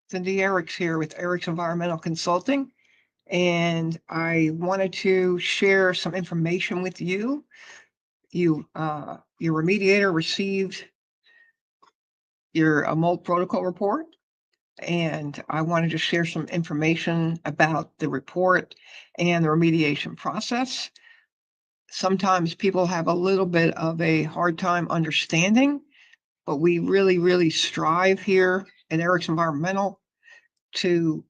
Cindy Erics here with Erics Environmental Consulting, and I wanted to share some information with you. Your remediator received your mold protocol report, and I wanted to share some information about the report and the remediation process. Sometimes people have a little bit of a hard time understanding, but we really, really strive here at Erics Environmental to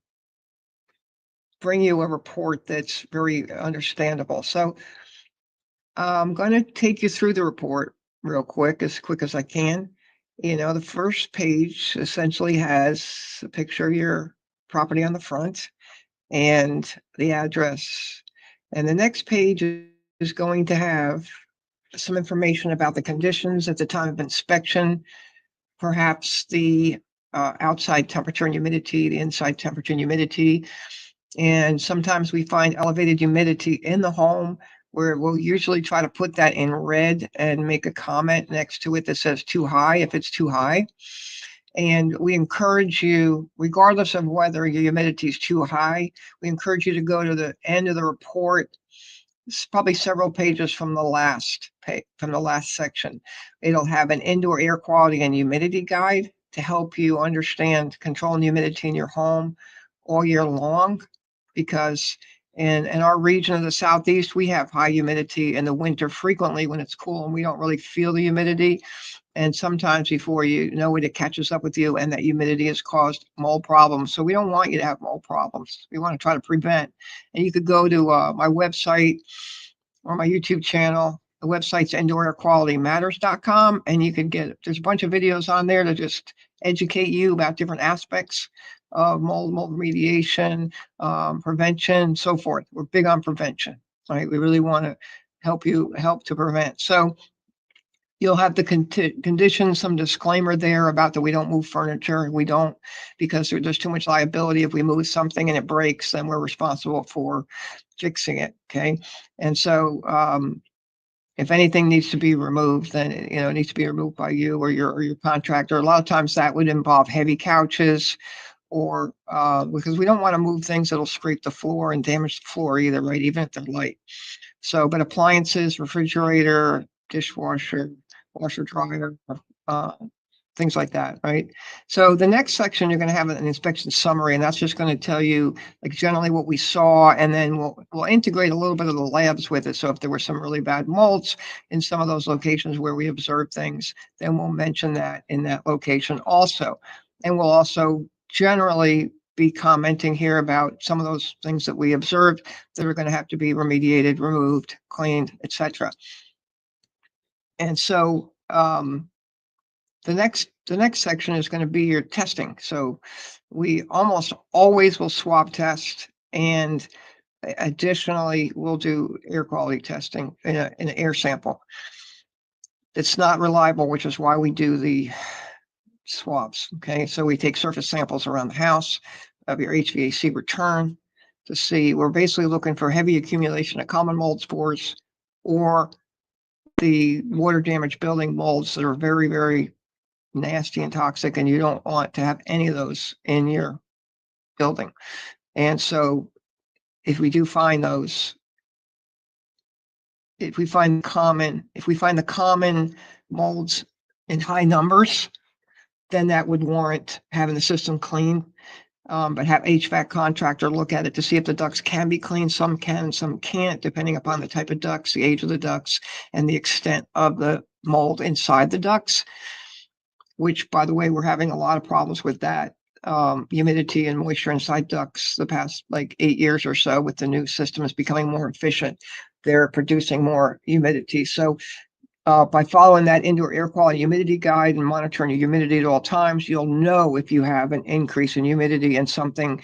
bring you a report that's very understandable. So I'm going to take you through the report real quick as I can. You know, the first page essentially has a picture of your property on the front and the address. And the next page is going to have some information about the conditions at the time of inspection, perhaps the outside temperature and humidity, the inside temperature and humidity. And sometimes we find elevated humidity in the home where we'll usually try to put that in red and make a comment next to it that says too high if it's too high. And we encourage you, regardless of whether your humidity is too high, we encourage you to go to the end of the report. It's probably several pages from the last section. It'll have an indoor air quality and humidity guide to help you understand controlling humidity in your home all year long, because in our region of the Southeast, we have high humidity in the winter frequently when it's cool and we don't really feel the humidity. And sometimes before you know it, it catches up with you and that humidity has caused mold problems. So we don't want you to have mold problems. We want to try to prevent. And you could go to my website or my YouTube channel. The website's indoorairqualitymatters.com, and you can there's a bunch of videos on there to just educate you about different aspects of mold remediation, prevention, so forth. We're big on prevention, right? We really want to help to prevent. So you'll have the conditions, some disclaimer there about that we don't move furniture. We don't, because there's too much liability. If we move something and it breaks, then we're responsible for fixing it. Okay. And so if anything needs to be removed, then it needs to be removed by you or your contractor. A lot of times that would involve heavy couches, or because we don't want to move things that'll scrape the floor and damage the floor either, right? Even if they're light. So, but appliances, refrigerator, dishwasher, washer, dryer, uh, things like that, right? So the next section, you're going to have an inspection summary, and that's just going to tell you like generally what we saw, and then we'll integrate a little bit of the labs with it. So if there were some really bad molds in some of those locations where we observed things, then we'll mention that in that location also. And we'll also generally be commenting here about some of those things that we observed that are going to have to be remediated, removed, cleaned, etc. And so the next section is going to be your testing. So we almost always will swab test, and additionally we'll do air quality testing in an air sample. It's not reliable, which is why we do the swabs. Okay, so we take surface samples around the house of your HVAC return to see. We're basically looking for heavy accumulation of common mold spores or the water damaged building molds that are very, very nasty and toxic, and you don't want to have any of those in your building. And so if we do find those, if we find the common molds in high numbers, then that would warrant having the system cleaned. But have HVAC contractor look at it to see if the ducts can be cleaned. Some can, some can't, depending upon the type of ducts, the age of the ducts, and the extent of the mold inside the ducts, which, by the way, we're having a lot of problems with that. Humidity and moisture inside ducts the past like 8 years or so, with the new system is becoming more efficient. They're producing more humidity. So by following that indoor air quality humidity guide and monitoring your humidity at all times, you'll know if you have an increase in humidity and something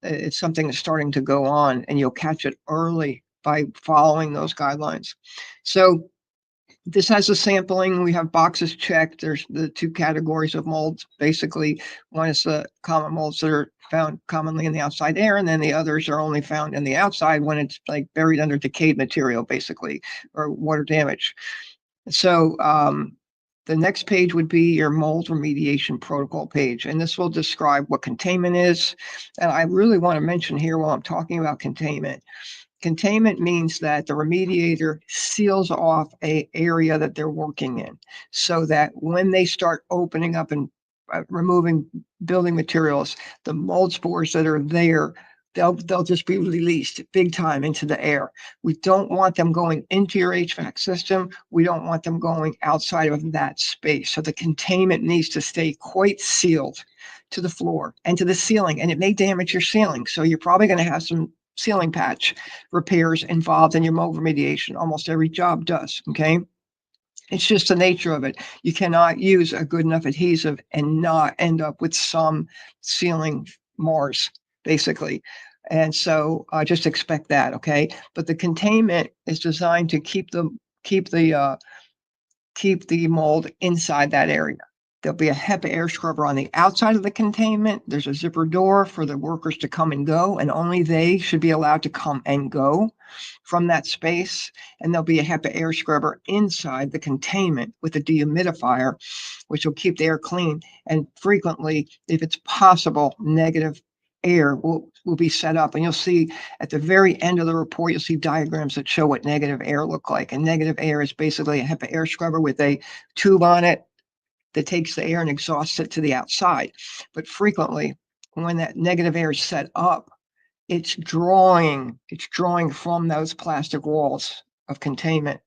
is starting to go on, and you'll catch it early by following those guidelines. So this has a sampling. We have boxes checked. There's the two categories of molds. Basically, one is the common molds that are found commonly in the outside air, and then the others are only found in the outside when it's like buried under decayed material, basically, or water damage. So The next page would be your mold remediation protocol page, and this will describe what containment is. And I really want to mention here while I'm talking about containment. Containment means that the remediator seals off a area that they're working in so that when they start opening up and removing building materials, the mold spores that are there, they'll just be released big time into the air. We don't want them going into your HVAC system. We don't want them going outside of that space. So the containment needs to stay quite sealed to the floor and to the ceiling, and it may damage your ceiling. So you're probably going to have some ceiling patch repairs involved in your mold remediation. Almost every job does, okay? It's just the nature of it. You cannot use a good enough adhesive and not end up with some ceiling Mars, basically. And so just expect that, okay? But the containment is designed to keep the mold inside that area. There'll be a HEPA air scrubber on the outside of the containment. There's a zipper door for the workers to come and go, and only they should be allowed to come and go from that space. And there'll be a HEPA air scrubber inside the containment with a dehumidifier, which will keep the air clean. And frequently, if it's possible, negative air will be set up. And you'll see at the very end of the report, you'll see diagrams that show what negative air look like. And negative air is basically a HEPA air scrubber with a tube on it that takes the air and exhausts it to the outside. But frequently, when that negative air is set up, it's drawing from those plastic walls of containment,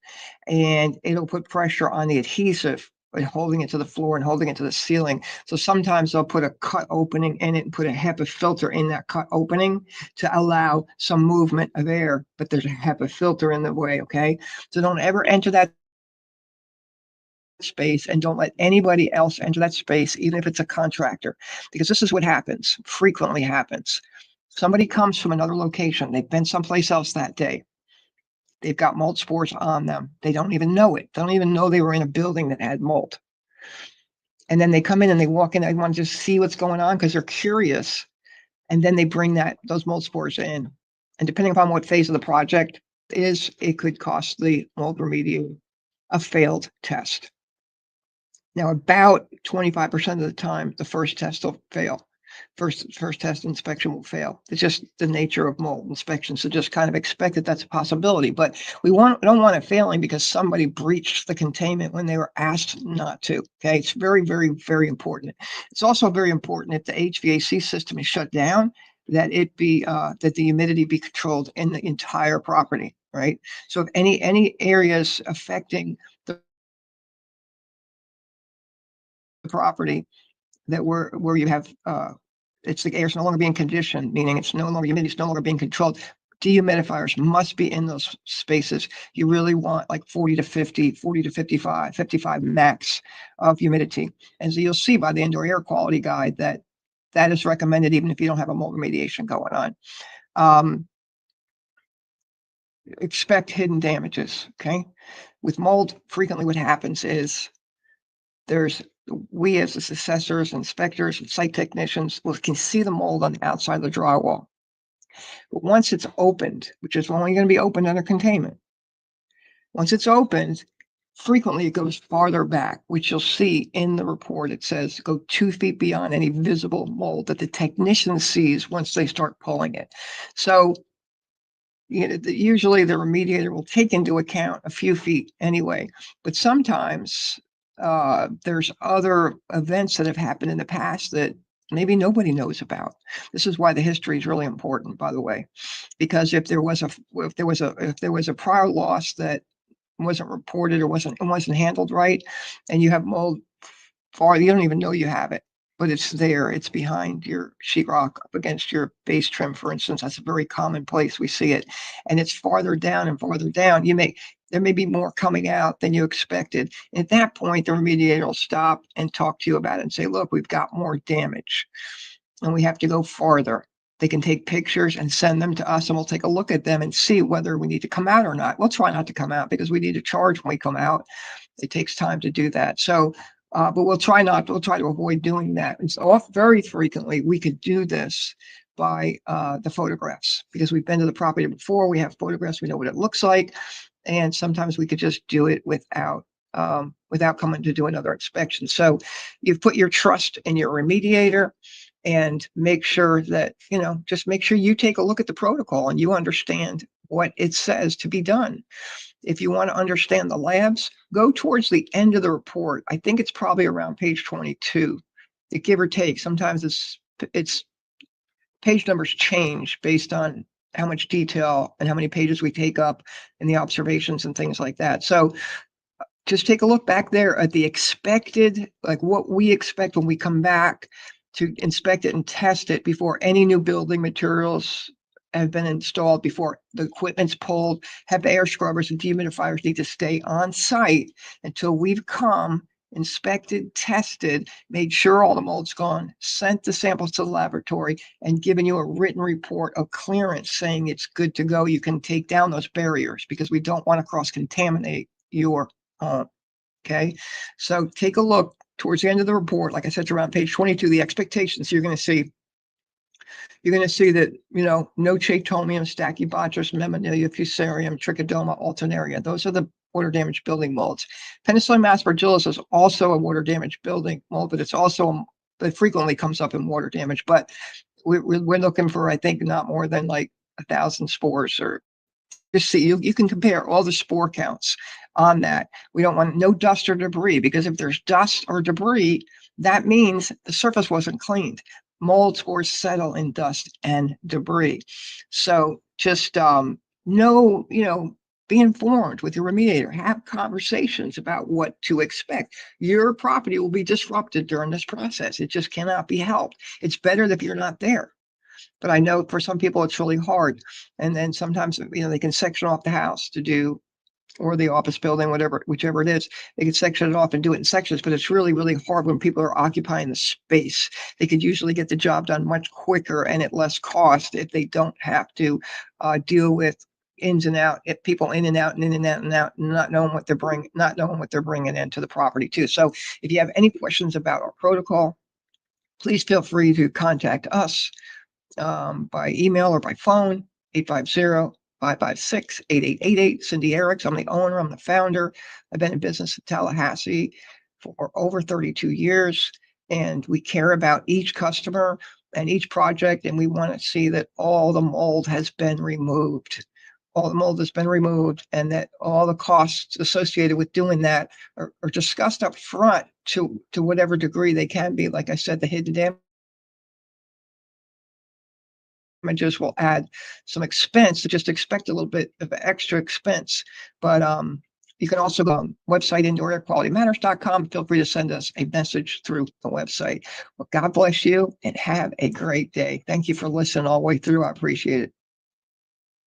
and it'll put pressure on the adhesive by holding it to the floor and holding it to the ceiling. So sometimes they'll put a cut opening in it and put a HEPA filter in that cut opening to allow some movement of air, but there's a HEPA filter in the way, okay? So don't ever enter that space, and don't let anybody else enter that space, even if it's a contractor, because this is what frequently happens. Somebody comes from another location, they've been someplace else that day, they've got mold spores on them, they don't even know it, they don't even know they were in a building that had mold. And then they come in and they walk in, they want to just see what's going on because they're curious, and then they bring those mold spores in. And depending upon what phase of the project is, it could cost the mold remediator a failed test. Now, about 25% of the time, the first test will fail. First test inspection will fail. It's just the nature of mold inspection. So just kind of expect that that's a possibility. But we don't want it failing because somebody breached the containment when they were asked not to. Okay, it's very, very, very important. It's also very important if the HVAC system is shut down, that that the humidity be controlled in the entire property. Right. So if any areas affecting the property that where you have it's the air's no longer being conditioned, meaning it's no longer humidity, it's no longer being controlled. Dehumidifiers must be in those spaces. You really want like 40 to 50, 40 to 55, 55 max of humidity. And so you'll see by the indoor air quality guide that that is recommended even if you don't have a mold remediation going on. Expect hidden damages, okay? With mold, frequently what happens is we as assessors, inspectors, and site technicians can see the mold on the outside of the drywall. But once it's opened, which is only going to be opened under containment, once it's opened, frequently it goes farther back, which you'll see in the report. It says go 2 feet beyond any visible mold that the technician sees once they start pulling it. So usually the remediator will take into account a few feet anyway, but sometimes there's other events that have happened in the past that maybe nobody knows about. This is why the history is really important, by the way, because if there was a prior loss that wasn't reported or wasn't handled right, and you have mold you don't even know you have it, but it's there. It's behind your sheetrock, up against your base trim, for instance. That's a very common place we see it, and it's farther down and farther down. There may be more coming out than you expected. At that point, the remediator will stop and talk to you about it and say, look, we've got more damage and we have to go farther. They can take pictures and send them to us, and we'll take a look at them and see whether we need to come out or not. We'll try not to come out because we need to charge when we come out. It takes time to do that. So, but we'll try to avoid doing that. And so very frequently, we could do this by the photographs because we've been to the property before. We have photographs. We know what it looks like. And sometimes we could just do it without without coming to do another inspection. So you put your trust in your remediator, and make sure that, just make sure you take a look at the protocol and you understand what it says to be done. If you want to understand the labs, go towards the end of the report. I think it's probably around page 22. Give or take. Sometimes it's page numbers change based on how much detail and how many pages we take up and the observations and things like that. So just take a look back there at the expected, like what we expect when we come back to inspect it and test it before any new building materials have been installed, before the equipment's pulled. Have air scrubbers and dehumidifiers need to stay on site until we've come, inspected, tested, made sure all the mold's gone, sent the samples to the laboratory, and given you a written report of clearance saying it's good to go. You can take down those barriers because we don't want to cross-contaminate your home. Okay, so take a look towards the end of the report. Like I said, around page 22, the expectations. You're going to see that, no Chatomium, Stachybotrys, Mammalia, Fusarium, Trichodoma, Alternaria. Those are the water damaged building molds. Penicillium aspergillus is also a water damaged building mold, but it frequently comes up in water damage. But we're looking for, I think, not more than like 1,000 spores, or just see, you can compare all the spore counts on that. We don't want no dust or debris, because if there's dust or debris, that means the surface wasn't cleaned. Mold spores settle in dust and debris. So just know, be informed with your remediator. Have conversations about what to expect. Your property will be disrupted during this process. It just cannot be helped. It's better if you're not there. But I know for some people it's really hard. And then sometimes, they can section off the house to do, or the office building, whichever it is, they can section it off and do it in sections. But it's really, really hard when people are occupying the space. They could usually get the job done much quicker and at less cost if they don't have to deal with ins and out, people in and out and in and out and out, not knowing what they're bringing into the property too. So if you have any questions about our protocol, please feel free to contact us by email or by phone, 850-556-8888. Cindy Eriks. I'm the owner. I'm the founder. I've been in business in Tallahassee for over 32 years, and we care about each customer and each project, and we want to see that all the mold has been removed. All the mold has been removed, and that all the costs associated with doing that are discussed up front to whatever degree they can be. Like I said, the hidden damages will add some expense, so just expect a little bit of extra expense. But you can also go on website, indoorairqualitymatters.com. Feel free to send us a message through the website. Well, God bless you and have a great day. Thank you for listening all the way through. I appreciate it.